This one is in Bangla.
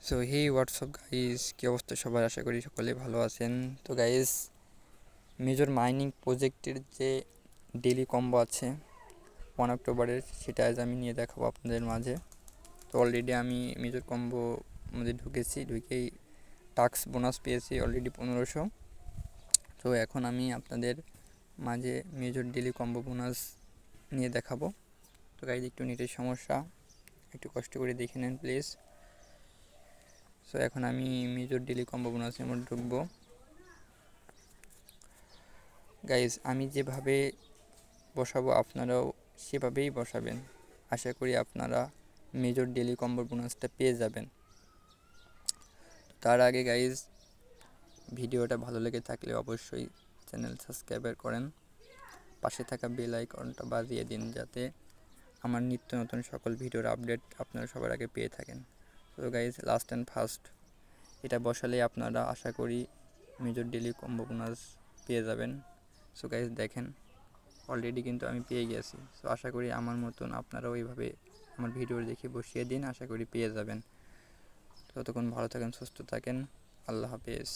সো হে হোয়াটসঅ্যাপ গাইস, কী অবস্থা সবার? আশা করি সকলে ভালো আছেন। তো গাইস, মেজর মাইনিং প্রজেক্টের যে ডেলি কম্বো আছে 1 অক্টোবরের, সেটা আজ আমি নিয়ে দেখাবো আপনাদের মাঝে। তো অলরেডি আমি মেজর কম্বো মধ্যে ঢুকেই টাস্ক বোনাস পেয়েছি অলরেডি 1500। তো এখন আমি আপনাদের মাঝে মেজর ডেলি কম্বো বোনাস নিয়ে দেখাবো। তো গাইস, একটু নেটের সমস্যা, একটু কষ্ট করে দেখে নেন প্লিজ। সো এখন আমি মেজর ডেলি কম্বো বোনাসের মধ্যে ঢুকবো। গাইজ, আমি যেভাবে বসাবো আপনারাও সেভাবেই বসাবেন। আশা করি আপনারা মেজর ডেলি কম্বো বোনাসটা পেয়ে যাবেন। তার আগে গাইজ, ভিডিওটা ভালো লেগে থাকলে অবশ্যই চ্যানেল সাবস্ক্রাইবার করেন, পাশে থাকা বেল আইকনটা বাজিয়ে দিন যাতে আমার নিত্য নতুন সকল ভিডিওর আপডেট আপনারা সবার আগে পেয়ে থাকেন। তো গাইজ, লাস্ট অ্যান্ড ফার্স্ট এটা বসালে আপনারা আশা করি মেজর ডেলি কম্বো বোনাস পেয়ে যাবেন। সো গাইজ দেখেন, অলরেডি কিন্তু আমি পেয়ে গেছি। সো আশা করি আমার মতন আপনারাও এইভাবে আমার ভিডিও দেখে বসিয়ে দিন, আশা করি পেয়ে যাবেন। ততক্ষণ ভালো থাকেন, সুস্থ থাকেন, আল্লাহ হাফেজ।